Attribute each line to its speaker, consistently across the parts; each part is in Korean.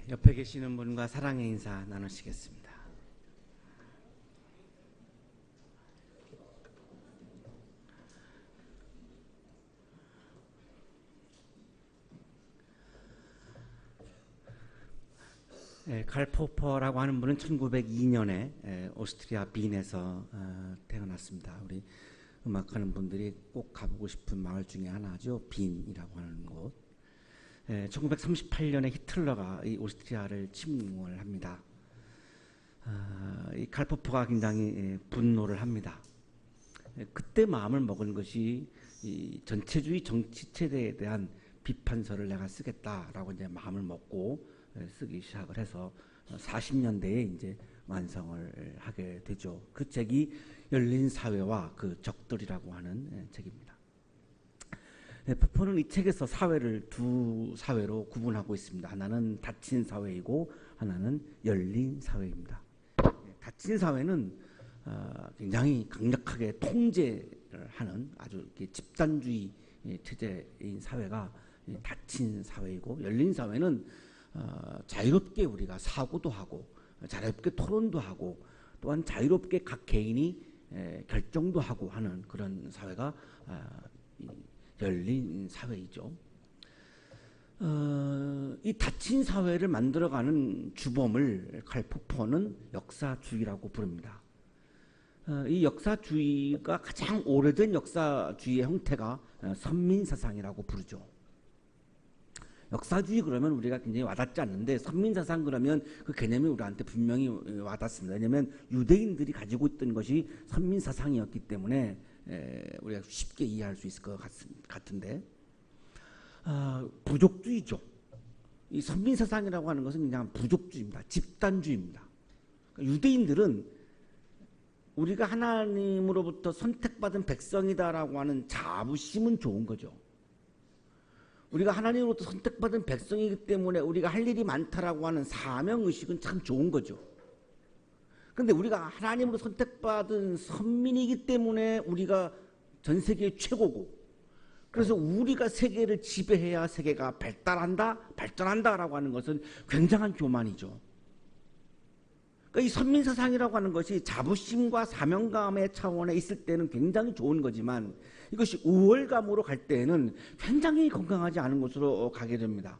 Speaker 1: 옆에 계시는 분과 사랑의 인사 나누시겠습니다. 칼 포퍼라고 하는 분은 1902년에 오스트리아 빈에서 태어났습니다. 우리 음악하는 분들이 꼭 가보고 싶은 마을 중에 하나죠. 빈이라고 하는 곳. 1938년에 히틀러가 이 오스트리아를 침공을 합니다. 이 칼 포퍼가 굉장히 분노를 합니다. 그때 마음을 먹은 것이 이 전체주의 정치 체제에 대한 비판서를 내가 쓰겠다라고 이제 마음을 먹고 쓰기 시작을 해서 40년대에 이제 완성을 하게 되죠. 그 책이 열린 사회와 그 적들이라고 하는 책입니다. 포퍼는 이 책에서 사회를 두 사회로 구분하고 있습니다. 하나는 닫힌 사회이고 하나는 열린 사회입니다. 닫힌 사회는 굉장히 강력하게 통제를 하는 아주 집단주의 체제인 사회가 닫힌 사회이고, 열린 사회는 자유롭게 우리가 사고도 하고 자유롭게 토론도 하고 또한 자유롭게 각 개인이 결정도 하고 하는 그런 사회가 열린 사회이죠. 이 닫힌 사회를 만들어가는 주범을 칼 포퍼는 역사주의라고 부릅니다. 이 역사주의가 가장 오래된 역사주의의 형태가 선민사상이라고 부르죠. 역사주의 그러면 우리가 굉장히 와닿지 않는데 선민사상 그러면 그 개념이 우리한테 분명히 와닿습니다. 왜냐하면 유대인들이 가지고 있던 것이 선민사상이었기 때문에 우리가 쉽게 이해할 수 있을 것 같은데, 부족주의죠. 이 선민사상이라고 하는 것은 그냥 부족주의입니다. 집단주의입니다. 그러니까 유대인들은 우리가 하나님으로부터 선택받은 백성이다라고 하는 자부심은 좋은 거죠. 우리가 하나님으로부터 선택받은 백성이기 때문에 우리가 할 일이 많다라고 하는 사명의식은 참 좋은 거죠. 그런데 우리가 하나님으로 선택받은 선민이기 때문에 우리가 전 세계 최고고, 그래서 우리가 세계를 지배해야 세계가 발전한다라고 하는 것은 굉장한 교만이죠. 그러니까 이 선민사상이라고 하는 것이 자부심과 사명감의 차원에 있을 때는 굉장히 좋은 거지만 이것이 우월감으로 갈 때에는 굉장히 건강하지 않은 곳으로 가게 됩니다.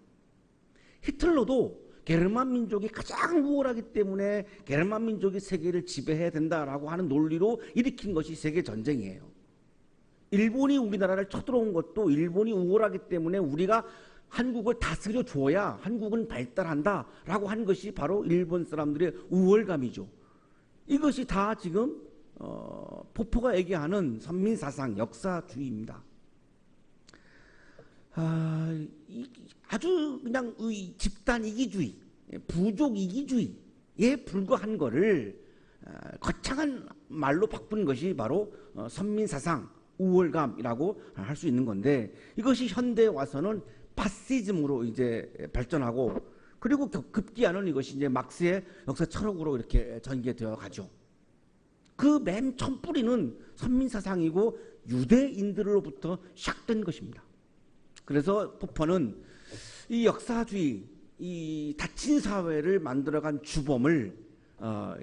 Speaker 1: 히틀러도 게르만 민족이 가장 우월하기 때문에 게르만 민족이 세계를 지배해야 된다라고 하는 논리로 일으킨 것이 세계전쟁이에요. 일본이 우리나라를 쳐들어온 것도 일본이 우월하기 때문에 우리가 한국을 다스려 줘야 한국은 발달한다라고 한 것이 바로 일본 사람들의 우월감이죠. 이것이 다 지금 포퍼가 얘기하는 선민사상, 역사주의입니다. 아주 그냥 집단 이기주의, 부족 이기주의에 불과한 거를 거창한 말로 바꾼 것이 바로 선민사상, 우월감이라고 할 수 있는 건데, 이것이 현대에 와서는 파시즘으로 이제 발전하고, 그리고 급기야는 이것이 이제 막스의 역사 철학으로 이렇게 전개되어 가죠. 그 맨 처음 뿌리는 선민사상이고 유대인들로부터 시작된 것입니다. 그래서 포퍼는 이 역사주의, 이 닫힌 사회를 만들어간 주범을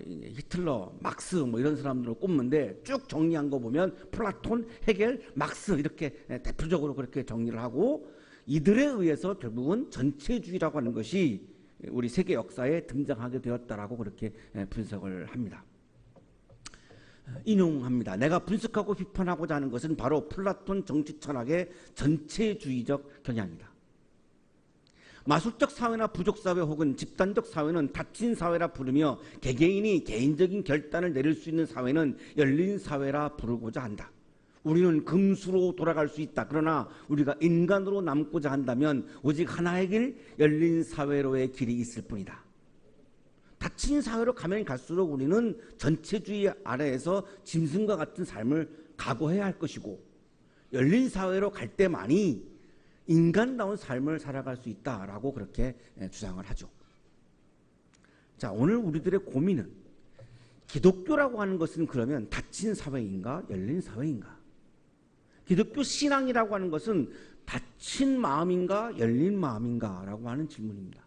Speaker 1: 히틀러, 막스 뭐 이런 사람들을 꼽는데, 쭉 정리한 거 보면 플라톤, 헤겔, 막스 이렇게 대표적으로 그렇게 정리를 하고, 이들에 의해서 결국은 전체주의라고 하는 것이 우리 세계 역사에 등장하게 되었다라고 그렇게 분석을 합니다. 인용합니다. 내가 분석하고 비판하고자 하는 것은 바로 플라톤 정치 철학의 전체주의적 경향이다. 마술적 사회나 부족사회 혹은 집단적 사회는 닫힌 사회라 부르며 개개인이 개인적인 결단을 내릴 수 있는 사회는 열린 사회라 부르고자 한다. 우리는 금수로 돌아갈 수 있다. 그러나 우리가 인간으로 남고자 한다면 오직 하나의 길, 열린 사회로의 길이 있을 뿐이다. 닫힌 사회로 가면 갈수록 우리는 전체주의 아래에서 짐승과 같은 삶을 각오해야 할 것이고, 열린 사회로 갈 때만이 인간다운 삶을 살아갈 수 있다라고 그렇게 주장을 하죠. 자, 오늘 우리들의 고민은 기독교라고 하는 것은 그러면 닫힌 사회인가 열린 사회인가? 기독교 신앙이라고 하는 것은 닫힌 마음인가 열린 마음인가 라고 하는 질문입니다.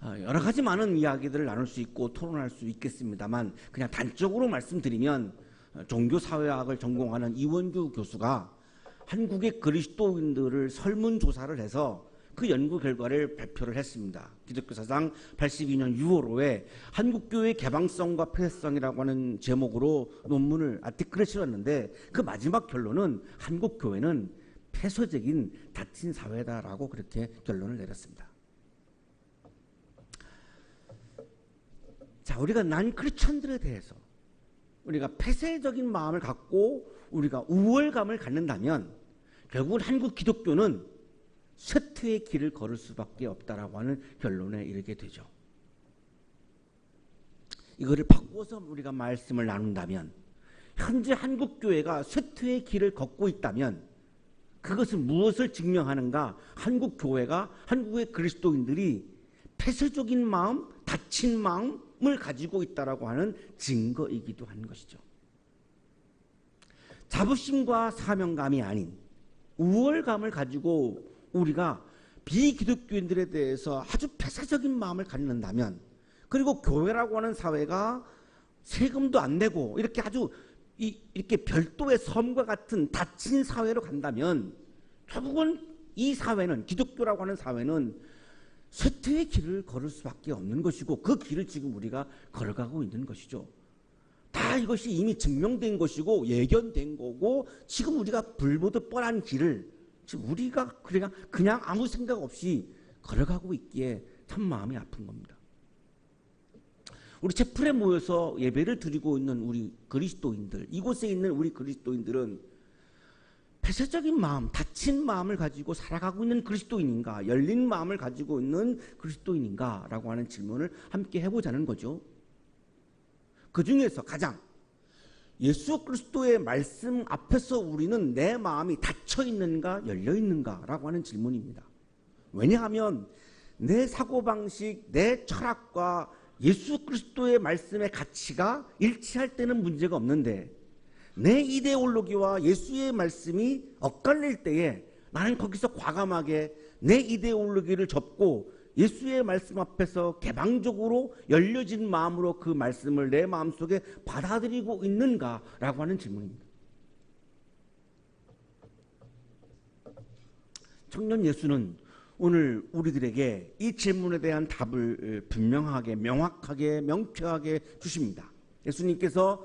Speaker 1: 여러 가지 많은 이야기들을 나눌 수 있고 토론할 수 있겠습니다만 그냥 단적으로 말씀드리면 종교사회학을 전공하는 이원규 교수가 한국의 그리스도인들을 설문조사를 해서 그 연구 결과를 발표를 했습니다. 기독교 사상 82년 6월호에 한국교회 개방성과 폐쇄성이라고 하는 제목으로 논문을 아티클을 실었는데 그 마지막 결론은 한국교회는 폐쇄적인 닫힌 사회다라고 그렇게 결론을 내렸습니다. 자, 우리가 난 크리스천들에 대해서 우리가 폐쇄적인 마음을 갖고 우리가 우월감을 갖는다면 결국은 한국 기독교는 쇠퇴의 길을 걸을 수밖에 없다라고 하는 결론에 이르게 되죠. 이거를 바꿔서 우리가 말씀을 나눈다면 현재 한국 교회가 쇠퇴의 길을 걷고 있다면 그것은 무엇을 증명하는가? 한국 교회가 한국의 그리스도인들이 폐쇄적인 마음, 닫힌 마음을 가지고 있다라고 하는 증거이기도 한 것이죠. 자부심과 사명감이 아닌 우월감을 가지고 우리가 비기독교인들에 대해서 아주 폐쇄적인 마음을 갖는다면 그리고 교회라고 하는 사회가 세금도 안 내고 이렇게 아주 이렇게 별도의 섬과 같은 닫힌 사회로 간다면 결국은 이 사회는 기독교라고 하는 사회는 쇠퇴의 길을 걸을 수밖에 없는 것이고 그 길을 지금 우리가 걸어가고 있는 것이죠. 다 이것이 이미 증명된 것이고 예견된 거고 지금 우리가 불보듯 뻔한 길을 지금 우리가 그냥 아무 생각 없이 걸어가고 있기에 참 마음이 아픈 겁니다. 우리 채플에 모여서 예배를 드리고 있는 우리 그리스도인들, 이곳에 있는 우리 그리스도인들은 폐쇄적인 마음, 닫힌 마음을 가지고 살아가고 있는 그리스도인인가, 열린 마음을 가지고 있는 그리스도인인가 라고 하는 질문을 함께 해보자는 거죠. 그 중에서 가장 예수 그리스도의 말씀 앞에서 우리는 내 마음이 닫혀 있는가 열려 있는가 라고 하는 질문입니다. 왜냐하면 내 사고방식, 내 철학과 예수 그리스도의 말씀의 가치가 일치할 때는 문제가 없는데 내 이데올로기와 예수의 말씀이 엇갈릴 때에 나는 거기서 과감하게 내 이데올로기를 접고 예수의 말씀 앞에서 개방적으로 열려진 마음으로 그 말씀을 내 마음속에 받아들이고 있는가라고 하는 질문입니다. 청년 예수는 오늘 우리들에게 이 질문에 대한 답을 분명하게, 명확하게, 명쾌하게 주십니다. 예수님께서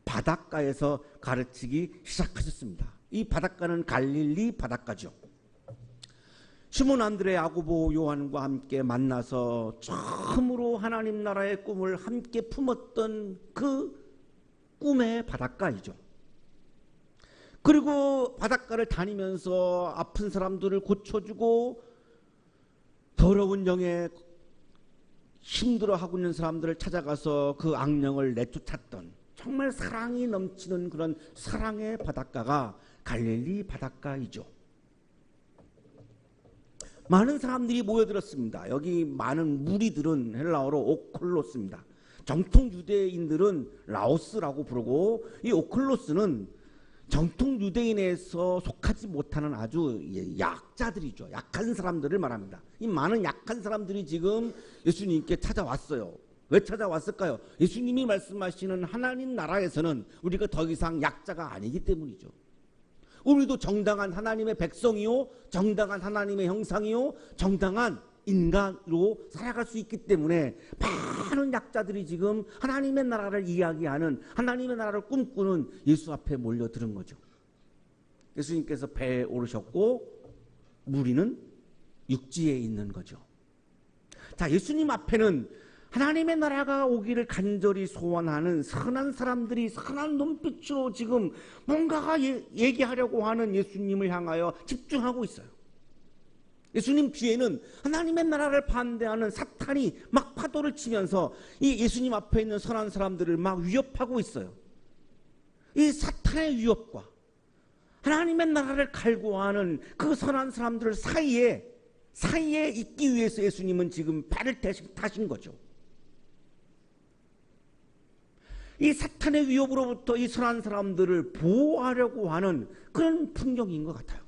Speaker 1: 바닷가에서 가르치기 시작하셨습니다. 이 바닷가는 갈릴리 바닷가죠. 시몬, 안드레, 야고보, 요한과 함께 만나서 처음으로 하나님 나라의 꿈을 함께 품었던 그 꿈의 바닷가이죠. 그리고 바닷가를 다니면서 아픈 사람들을 고쳐주고 더러운 영에 힘들어하고 있는 사람들을 찾아가서 그 악령을 내쫓았던 정말 사랑이 넘치는 그런 사랑의 바닷가가 갈릴리 바닷가이죠. 많은 사람들이 모여들었습니다. 여기 많은 무리들은 헬라어로 오클로스입니다. 정통 유대인들은 라오스라고 부르고 이 오클로스는 정통 유대인에서 속하지 못하는 아주 약자들이죠. 약한 사람들을 말합니다. 이 많은 약한 사람들이 지금 예수님께 찾아왔어요. 왜 찾아왔을까요? 예수님이 말씀하시는 하나님 나라에서는 우리가 더 이상 약자가 아니기 때문이죠. 우리도 정당한 하나님의 백성이요, 정당한 하나님의 형상이요, 정당한 인간으로 살아갈 수 있기 때문에 많은 약자들이 지금 하나님의 나라를 이야기하는, 하나님의 나라를 꿈꾸는 예수 앞에 몰려드는 거죠. 예수님께서 배에 오르셨고 무리는 육지에 있는 거죠. 자, 예수님 앞에는 하나님의 나라가 오기를 간절히 소원하는 선한 사람들이 선한 눈빛으로 지금 뭔가가 얘기하려고 하는 예수님을 향하여 집중하고 있어요. 예수님 뒤에는 하나님의 나라를 반대하는 사탄이 막 파도를 치면서 이 예수님 앞에 있는 선한 사람들을 막 위협하고 있어요. 이 사탄의 위협과 하나님의 나라를 갈구하는 그 선한 사람들 사이에 있기 위해서 예수님은 지금 배를 타신 거죠. 이 사탄의 위협으로부터 이 선한 사람들을 보호하려고 하는 그런 풍경인 것 같아요.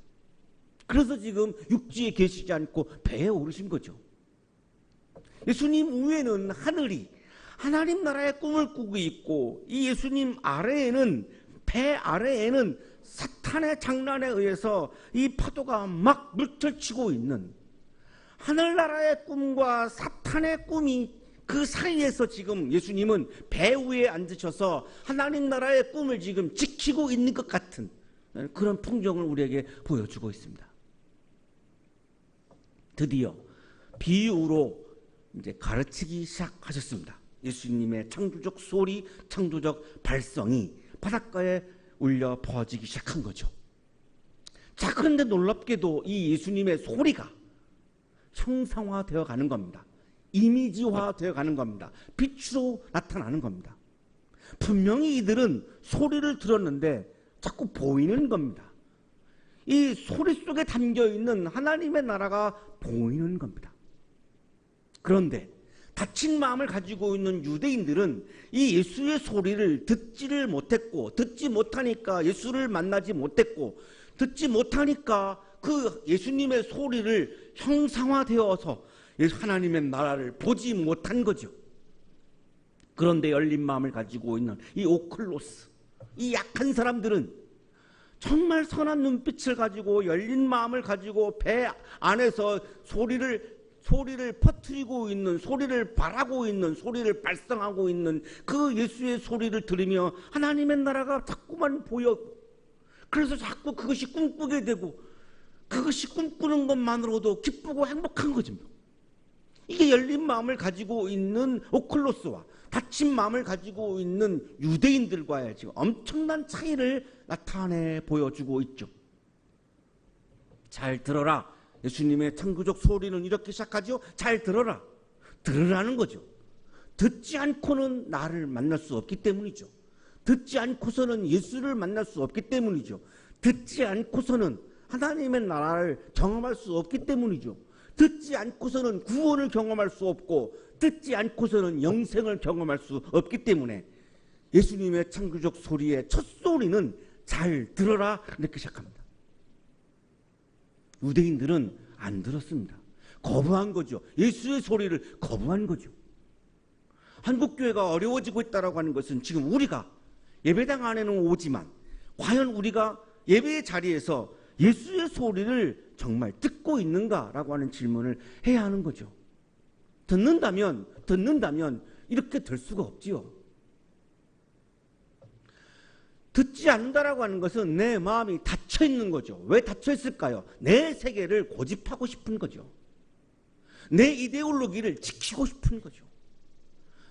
Speaker 1: 그래서 지금 육지에 계시지 않고 배에 오르신 거죠. 예수님 위에는 하늘이 하나님 나라의 꿈을 꾸고 있고, 이 예수님 아래에는, 배 아래에는 사탄의 장난에 의해서 이 파도가 막 물결치고 있는, 하늘나라의 꿈과 사탄의 꿈이 그 사이에서 지금 예수님은 배 위에 앉으셔서 하나님 나라의 꿈을 지금 지키고 있는 것 같은 그런 풍경을 우리에게 보여주고 있습니다. 드디어 비유로 이제 가르치기 시작하셨습니다. 예수님의 창조적 소리, 창조적 발성이 바닷가에 울려 퍼지기 시작한 거죠. 자, 그런데 놀랍게도 이 예수님의 소리가 형상화되어 가는 겁니다. 이미지화되어 가는 겁니다. 빛으로 나타나는 겁니다. 분명히 이들은 소리를 들었는데 자꾸 보이는 겁니다. 이 소리 속에 담겨있는 하나님의 나라가 보이는 겁니다. 그런데 다친 마음을 가지고 있는 유대인들은 이 예수의 소리를 듣지를 못했고, 듣지 못하니까 예수를 만나지 못했고, 듣지 못하니까 그 예수님의 소리를 형상화되어서 하나님의 나라를 보지 못한 거죠. 그런데 열린 마음을 가지고 있는 이 오클로스, 이 약한 사람들은 정말 선한 눈빛을 가지고 열린 마음을 가지고 배 안에서 소리를 퍼뜨리고 있는, 소리를 바라고 있는, 소리를 발성하고 있는 그 예수의 소리를 들으며 하나님의 나라가 자꾸만 보여. 그래서 자꾸 그것이 꿈꾸게 되고, 그것이 꿈꾸는 것만으로도 기쁘고 행복한 거죠. 이게 열린 마음을 가지고 있는 오클로스와 닫힌 마음을 가지고 있는 유대인들과의 지금 엄청난 차이를 나타내 보여주고 있죠. 잘 들어라. 예수님의 창조적 소리는 이렇게 시작하죠. 잘 들어라. 들으라는 거죠. 듣지 않고는 나를 만날 수 없기 때문이죠. 듣지 않고서는 예수를 만날 수 없기 때문이죠. 듣지 않고서는 하나님의 나라를 경험할 수 없기 때문이죠. 듣지 않고서는 구원을 경험할 수 없고, 듣지 않고서는 영생을 경험할 수 없기 때문에 예수님의 창조적 소리의 첫 소리는 잘 들어라, 이렇게 시작합니다. 유대인들은 안 들었습니다. 거부한 거죠. 예수의 소리를 거부한 거죠. 한국교회가 어려워지고 있다고 하는 것은 지금 우리가 예배당 안에는 오지만 과연 우리가 예배의 자리에서 예수의 소리를 정말 듣고 있는가라고 하는 질문을 해야 하는 거죠. 듣는다면 이렇게 될 수가 없지요. 듣지 않는다라고 하는 것은 내 마음이 닫혀 있는 거죠. 왜 닫혀 있을까요? 내 세계를 고집하고 싶은 거죠. 내 이데올로기를 지키고 싶은 거죠.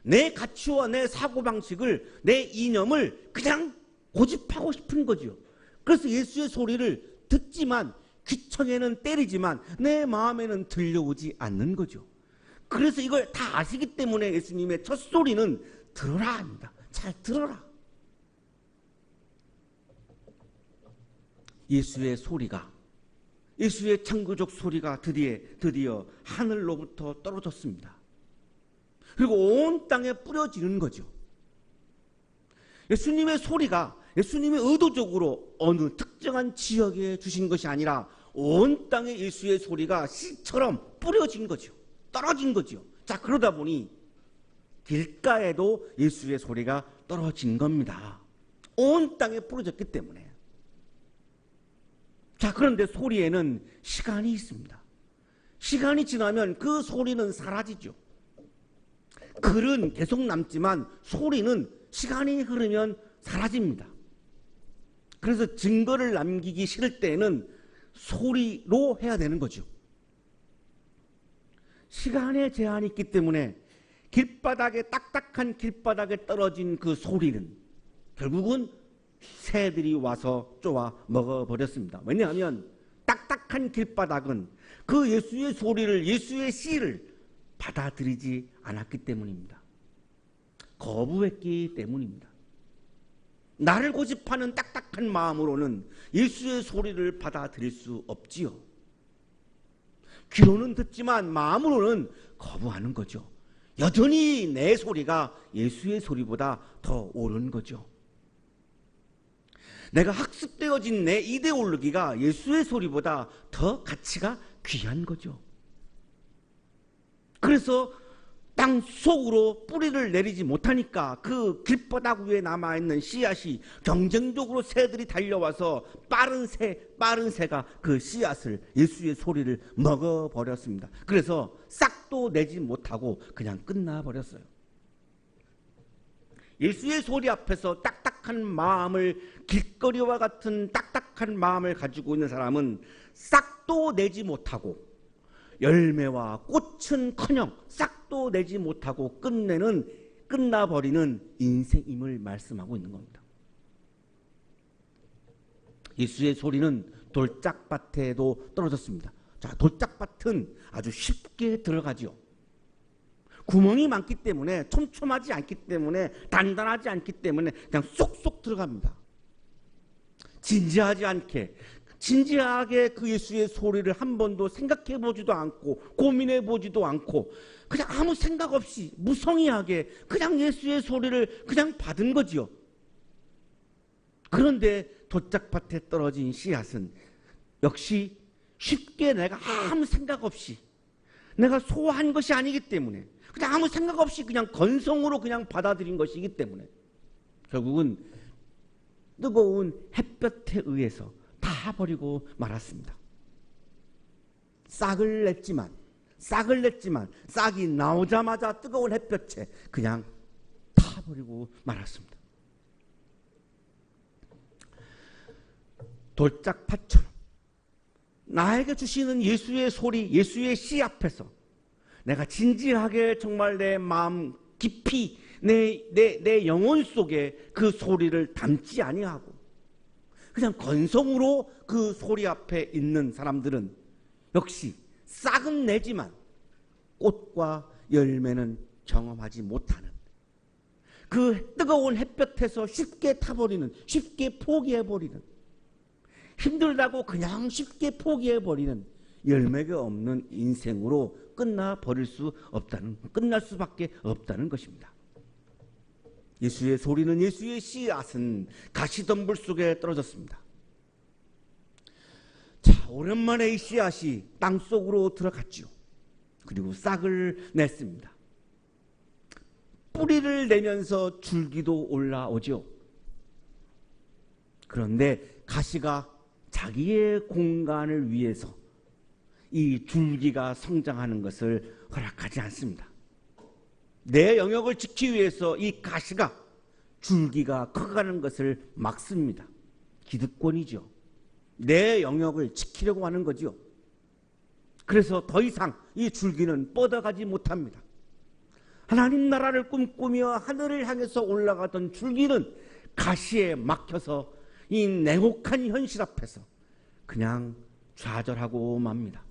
Speaker 1: 내 가치와 내 사고방식을, 내 이념을 그냥 고집하고 싶은 거죠. 그래서 예수의 소리를 듣지만, 귀청에는 때리지만 내 마음에는 들려오지 않는 거죠. 그래서 이걸 다 아시기 때문에 예수님의 첫 소리는 들어라 합니다. 잘 들어라. 예수의 소리가, 예수의 창조적 소리가 드디어 하늘로부터 떨어졌습니다. 그리고 온 땅에 뿌려지는 거죠. 예수님의 소리가 예수님이 의도적으로 어느 특정한 지역에 주신 것이 아니라 온 땅에 예수의 소리가 씨처럼 뿌려진 거죠. 떨어진 거죠. 자, 그러다 보니 길가에도 예수의 소리가 떨어진 겁니다. 온 땅에 뿌려졌기 때문에. 자, 그런데 소리에는 시간이 있습니다. 시간이 지나면 그 소리는 사라지죠. 글은 계속 남지만 소리는 시간이 흐르면 사라집니다. 그래서 증거를 남기기 싫을 때는 소리로 해야 되는 거죠. 시간의 제한이 있기 때문에 길바닥에, 딱딱한 길바닥에 떨어진 그 소리는 결국은 새들이 와서 쪼아 먹어버렸습니다. 왜냐하면 딱딱한 길바닥은 그 예수의 소리를, 예수의 씨를 받아들이지 않았기 때문입니다. 거부했기 때문입니다. 나를 고집하는 딱딱한 마음으로는 예수의 소리를 받아들일 수 없지요. 귀로는 듣지만 마음으로는 거부하는 거죠. 여전히 내 소리가 예수의 소리보다 더 옳은 거죠. 내가 학습되어진 내 이데올로기가 예수의 소리보다 더 가치가 귀한 거죠. 그래서 땅 속으로 뿌리를 내리지 못하니까 그 길바닥 위에 남아있는 씨앗이 경쟁적으로 새들이 달려와서 빠른 새가 그 씨앗을, 예수의 소리를 먹어버렸습니다. 그래서 싹도 내지 못하고 그냥 끝나버렸어요. 예수의 소리 앞에서 딱딱한 마음을, 길거리와 같은 딱딱한 마음을 가지고 있는 사람은 싹도 내지 못하고 열매와 꽃은커녕 싹도 내지 못하고 끝나버리는 인생임을 말씀하고 있는 겁니다. 예수의 소리는 돌짝밭에도 떨어졌습니다. 자, 돌짝밭은 아주 쉽게 들어가지요. 구멍이 많기 때문에, 촘촘하지 않기 때문에, 단단하지 않기 때문에 그냥 쏙쏙 들어갑니다. 진지하게 그 예수의 소리를 한 번도 생각해 보지도 않고 고민해 보지도 않고 그냥 아무 생각 없이 무성의하게 그냥 예수의 소리를 그냥 받은 거지요. 그런데 돌짝밭에 떨어진 씨앗은 역시 쉽게 내가 아무 생각 없이, 내가 소화한 것이 아니기 때문에, 그냥 아무 생각 없이 그냥 건성으로 그냥 받아들인 것이기 때문에 결국은 뜨거운 햇볕에 의해서 다 버리고 말았습니다. 싹을 냈지만 싹이 나오자마자 뜨거운 햇볕에 그냥 다 버리고 말았습니다. 돌짝밭처럼 나에게 주시는 예수의 소리, 예수의 씨 앞에서 내가 진지하게 정말 내 마음 깊이, 내 영혼 속에 그 소리를 담지 아니하고 그냥 건성으로 그 소리 앞에 있는 사람들은 역시 싹은 내지만 꽃과 열매는 경험하지 못하는, 그 뜨거운 햇볕에서 쉽게 타버리는, 쉽게 포기해버리는, 힘들다고 그냥 쉽게 포기해버리는 열매가 없는 인생으로 끝날 수밖에 없다는 것입니다. 예수의 소리는, 예수의 씨앗은 가시덤불 속에 떨어졌습니다. 자, 오랜만에 이 씨앗이 땅속으로 들어갔지요. 그리고 싹을 냈습니다. 뿌리를 내면서 줄기도 올라오죠. 그런데 가시가 자기의 공간을 위해서 이 줄기가 성장하는 것을 허락하지 않습니다. 내 영역을 지키기 위해서 이 가시가, 줄기가 커가는 것을 막습니다. 기득권이죠. 내 영역을 지키려고 하는 거죠. 그래서 더 이상 이 줄기는 뻗어가지 못합니다. 하나님 나라를 꿈꾸며 하늘을 향해서 올라가던 줄기는 가시에 막혀서 이 냉혹한 현실 앞에서 그냥 좌절하고 맙니다.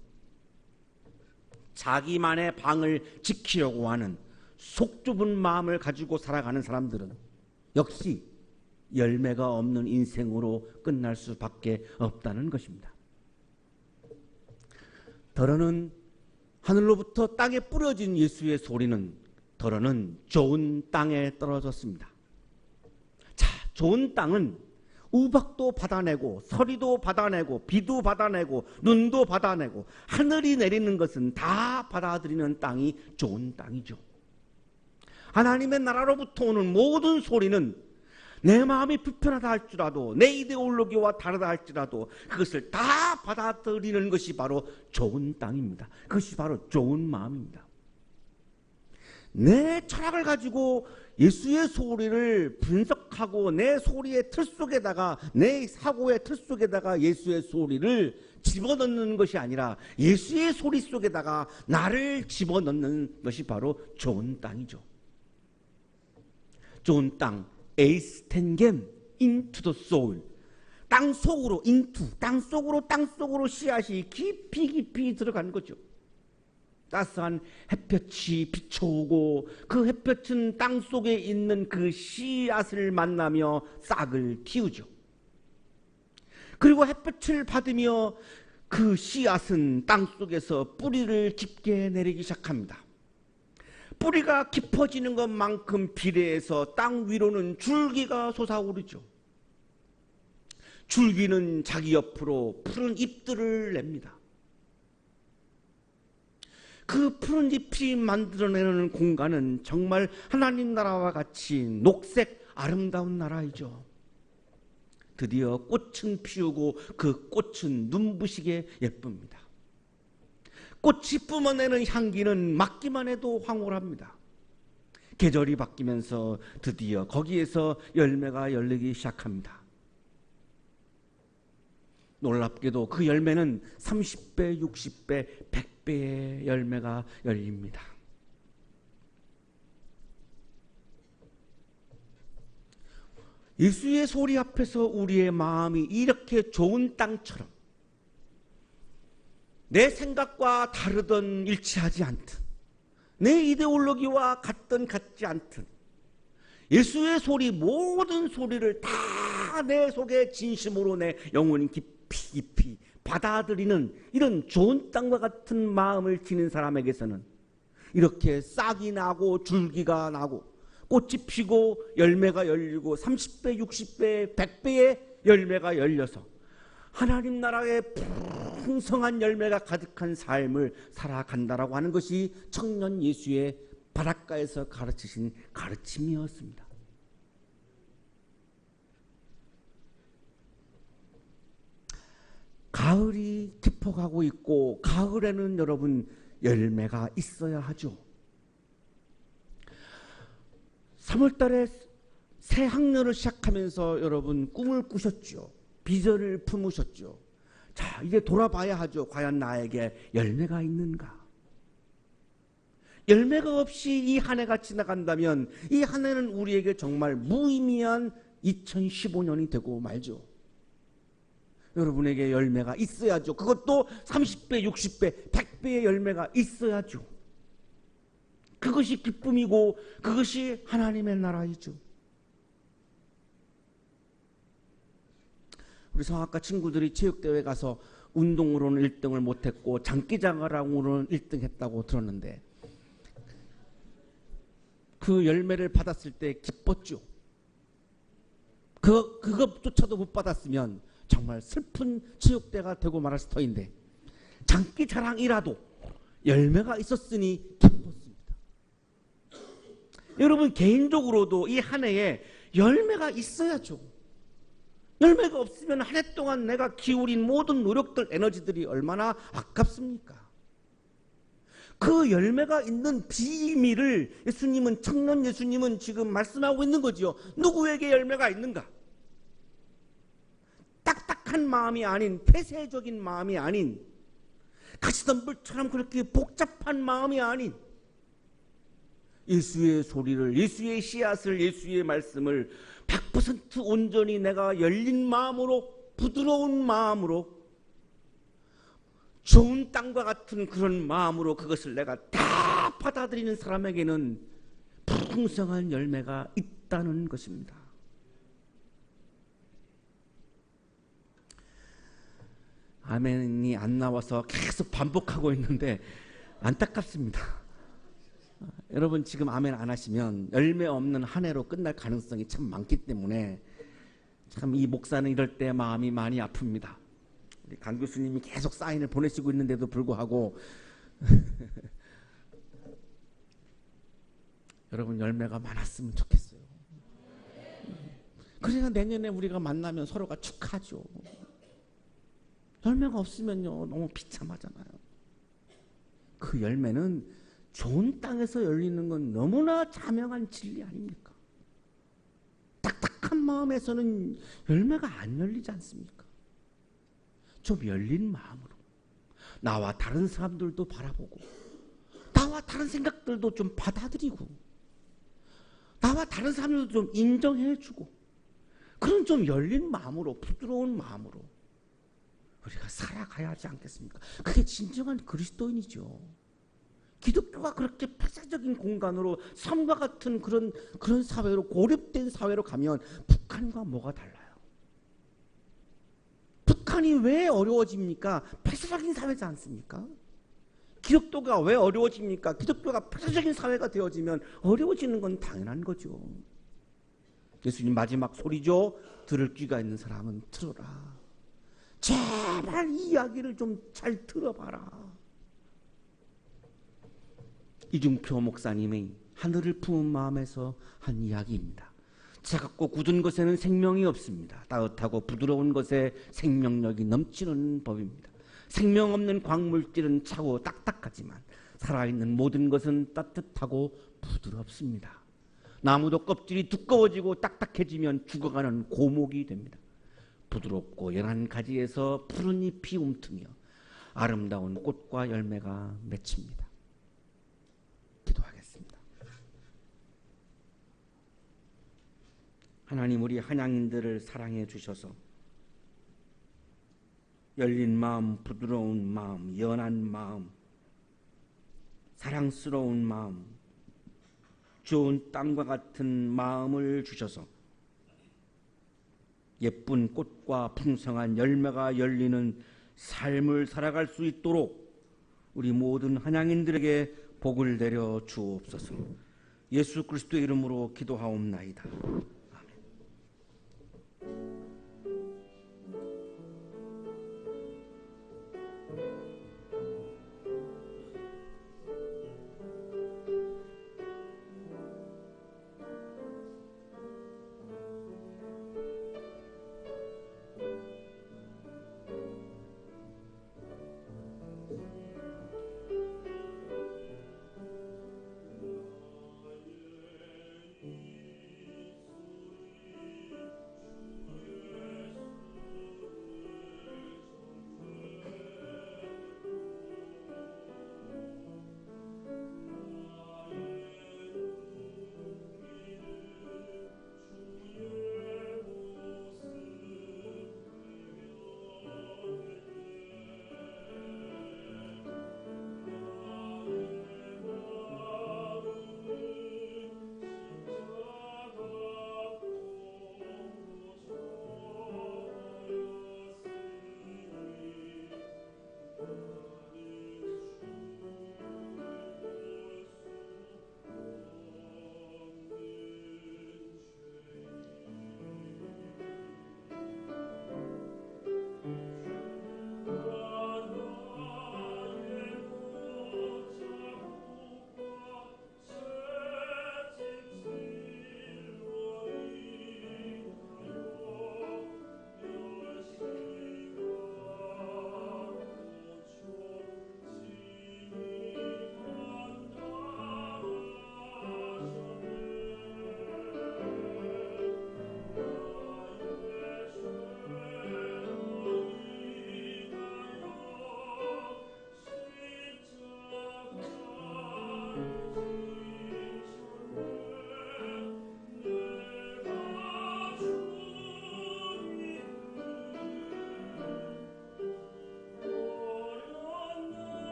Speaker 1: 자기만의 방을 지키려고 하는 속 좁은 마음을 가지고 살아가는 사람들은 역시 열매가 없는 인생으로 끝날 수밖에 없다는 것입니다. 더러는 하늘로부터 땅에 뿌려진 예수의 소리는, 더러는 좋은 땅에 떨어졌습니다. 자, 좋은 땅은 우박도 받아내고 서리도 받아내고 비도 받아내고 눈도 받아내고 하늘이 내리는 것은 다 받아들이는 땅이 좋은 땅이죠. 하나님의 나라로부터 오는 모든 소리는 내 마음이 불편하다 할지라도, 내 이데올로기와 다르다 할지라도 그것을 다 받아들이는 것이 바로 좋은 땅입니다. 그것이 바로 좋은 마음입니다. 내 철학을 가지고 예수의 소리를 분석하고 내 소리의 틀 속에다가, 내 사고의 틀 속에다가 예수의 소리를 집어넣는 것이 아니라 예수의 소리 속에다가 나를 집어넣는 것이 바로 좋은 땅이죠. 좋은 땅, 에이스텐겜, into the soul. 땅 속으로, 땅 속으로 씨앗이 깊이 들어가는 거죠. 따스한 햇볕이 비춰오고 그 햇볕은 땅 속에 있는 그 씨앗을 만나며 싹을 틔우죠. 그리고 햇볕을 받으며 그 씨앗은 땅 속에서 뿌리를 깊게 내리기 시작합니다. 뿌리가 깊어지는 것만큼 비례해서 땅 위로는 줄기가 솟아오르죠. 줄기는 자기 옆으로 푸른 잎들을 냅니다. 그 푸른 잎이 만들어내는 공간은 정말 하나님 나라와 같이 녹색 아름다운 나라이죠. 드디어 꽃은 피우고 그 꽃은 눈부시게 예쁩니다. 꽃이 뿜어내는 향기는 맡기만 해도 황홀합니다. 계절이 바뀌면서 드디어 거기에서 열매가 열리기 시작합니다. 놀랍게도 그 열매는 30배, 60배, 100배의 열매가 열립니다. 예수의 소리 앞에서 우리의 마음이 이렇게 좋은 땅처럼 내 생각과 다르든 일치하지 않든 내 이데올로기와 같든 같지 않든 예수의 소리, 모든 소리를 다 내 속에 진심으로 내 영혼이 깊이 받아들이는 이런 좋은 땅과 같은 마음을 지닌 사람에게서는 이렇게 싹이 나고 줄기가 나고 꽃이 피고 열매가 열리고 30배, 60배, 100배의 열매가 열려서 하나님 나라의 풍성한 열매가 가득한 삶을 살아간다라고 하는 것이 청년 예수의 바닷가에서 가르치신 가르침이었습니다. 가을이 깊어가고 있고 가을에는 여러분 열매가 있어야 하죠. 3월달에 새 학년을 시작하면서 여러분 꿈을 꾸셨죠. 비전을 품으셨죠. 자, 이제 돌아봐야 하죠. 과연 나에게 열매가 있는가? 열매가 없이 이 한 해가 지나간다면 이 한 해는 우리에게 정말 무의미한 2015년이 되고 말죠. 여러분에게 열매가 있어야죠. 그것도 30배, 60배, 100배의 열매가 있어야죠. 그것이 기쁨이고 그것이 하나님의 나라이죠. 우리 성악가 친구들이 체육대회 가서 운동으로는 1등을 못했고 장기자랑으로는 1등 했다고 들었는데 그 열매를 받았을 때 기뻤죠. 그것조차도 못 받았으면 정말 슬픈 체육대회가 되고 말았을 터인데 장기자랑이라도 열매가 있었으니 기뻤습니다. 여러분 개인적으로도 이 한 해에 열매가 있어야죠. 열매가 없으면 한 해 동안 내가 기울인 모든 노력들, 에너지들이 얼마나 아깝습니까? 그 열매가 있는 비밀을 청년 예수님은 지금 말씀하고 있는 거지요. 누구에게 열매가 있는가? 딱딱한 마음이 아닌, 폐쇄적인 마음이 아닌, 가시덤불처럼 그렇게 복잡한 마음이 아닌 예수의 소리를, 예수의 씨앗을, 예수의 말씀을 100% 온전히 내가 열린 마음으로, 부드러운 마음으로, 좋은 땅과 같은 그런 마음으로 그것을 내가 다 받아들이는 사람에게는 풍성한 열매가 있다는 것입니다. 아멘이 안 나와서 계속 반복하고 있는데 안타깝습니다. 여러분 지금 아멘 안 하시면 열매 없는 한 해로 끝날 가능성이 참 많기 때문에 참 이 목사는 이럴 때 마음이 많이 아픕니다. 우리 강 교수님이 계속 사인을 보내시고 있는데도 불구하고 여러분 열매가 많았으면 좋겠어요. 그래야 내년에 우리가 만나면 서로가 축하죠. 열매가 없으면요 너무 비참하잖아요. 그 열매는 좋은 땅에서 열리는 건 너무나 자명한 진리 아닙니까? 딱딱한 마음에서는 열매가 안 열리지 않습니까? 좀 열린 마음으로 나와 다른 사람들도 바라보고 나와 다른 생각들도 좀 받아들이고 나와 다른 사람들도 좀 인정해주고 그런 좀 열린 마음으로, 부드러운 마음으로 우리가 살아가야 하지 않겠습니까? 그게 진정한 그리스도인이죠. 기독교가 그렇게 폐쇄적인 공간으로 섬과 같은 그런 사회로, 고립된 사회로 가면 북한과 뭐가 달라요? 북한이 왜 어려워집니까? 폐쇄적인 사회지 않습니까? 기독교가 왜 어려워집니까? 기독교가 폐쇄적인 사회가 되어지면 어려워지는 건 당연한 거죠. 예수님 마지막 소리죠. 들을 귀가 있는 사람은 들어라. 제발 이 이야기를 좀 잘 들어봐라. 이중표 목사님의 하늘을 품은 마음에서 한 이야기입니다. 차갑고 굳은 것에는 생명이 없습니다. 따뜻하고 부드러운 것에 생명력이 넘치는 법입니다. 생명 없는 광물질은 차고 딱딱하지만 살아있는 모든 것은 따뜻하고 부드럽습니다. 나무도 껍질이 두꺼워지고 딱딱해지면 죽어가는 고목이 됩니다. 부드럽고 연한 가지에서 푸른 잎이 움트며 아름다운 꽃과 열매가 맺힙니다. 기도하겠습니다. 하나님, 우리 한양인들을 사랑해 주셔서 열린 마음, 부드러운 마음, 연한 마음, 사랑스러운 마음, 좋은 땅과 같은 마음을 주셔서 예쁜 꽃과 풍성한 열매가 열리는 삶을 살아갈 수 있도록 우리 모든 한양인들에게 복을 내려 주옵소서. 예수 그리스도의 이름으로 기도하옵나이다.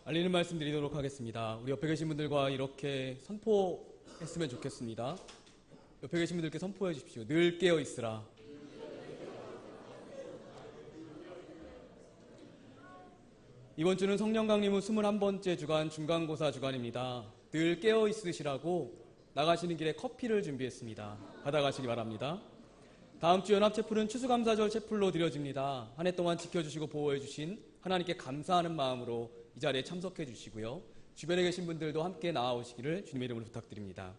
Speaker 2: 알리는 말씀 드리도록 하겠습니다. 우리 옆에 계신 분들과 이렇게 선포했으면 좋겠습니다. 옆에 계신 분들께 선포해 주십시오. 늘 깨어 있으라. 이번 주는 성령 강림 후 21번째 주간 중간고사 주간입니다. 늘 깨어 있으시라고 나가시는 길에 커피를 준비했습니다. 받아가시기 바랍니다. 다음 주 연합체풀은 추수감사절 체풀로 드려집니다. 한 해 동안 지켜주시고 보호해주신 하나님께 감사하는 마음으로 이 자리에 참석해 주시고요. 주변에 계신 분들도 함께 나아오시기를 주님의 이름으로 부탁드립니다.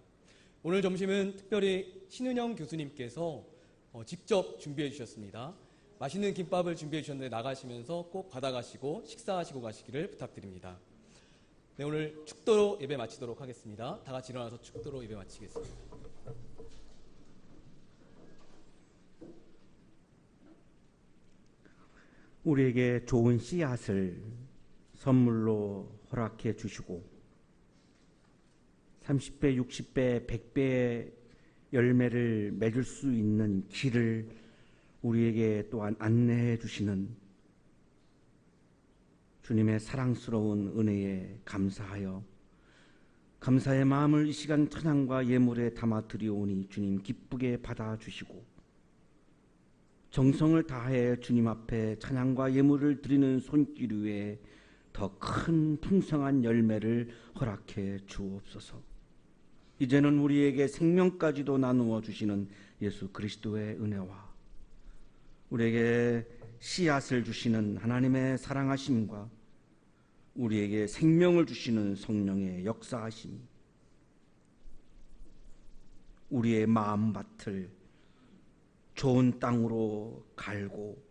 Speaker 2: 오늘 점심은 특별히 신은영 교수님께서 직접 준비해 주셨습니다. 맛있는 김밥을 준비해 주셨는데 나가시면서 꼭 받아가시고 식사하시고 가시기를 부탁드립니다. 네, 오늘 축도로 예배 마치도록 하겠습니다. 다 같이 일어나서 축도로 예배 마치겠습니다.
Speaker 1: 우리에게 좋은 씨앗을 선물로 허락해 주시고 30배, 60배, 100배의 열매를 맺을 수 있는 길을 우리에게 또한 안내해 주시는 주님의 사랑스러운 은혜에 감사하여 감사의 마음을 이 시간 찬양과 예물에 담아 드리오니 주님 기쁘게 받아주시고 정성을 다해 주님 앞에 찬양과 예물을 드리는 손길 위에 더 큰 풍성한 열매를 허락해 주옵소서. 이제는 우리에게 생명까지도 나누어 주시는 예수 그리스도의 은혜와 우리에게 씨앗을 주시는 하나님의 사랑하심과 우리에게 생명을 주시는 성령의 역사하심이 우리의 마음밭을 좋은 땅으로 갈고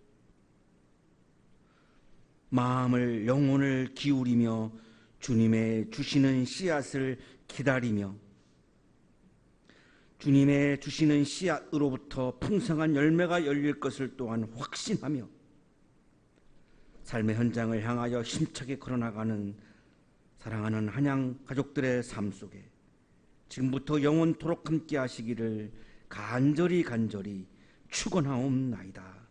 Speaker 1: 마음을 영혼을 기울이며 주님의 주시는 씨앗을 기다리며 주님의 주시는 씨앗으로부터 풍성한 열매가 열릴 것을 또한 확신하며 삶의 현장을 향하여 힘차게 걸어나가는 사랑하는 한양 가족들의 삶 속에 지금부터 영원토록 함께 하시기를 간절히 축원하옵나이다.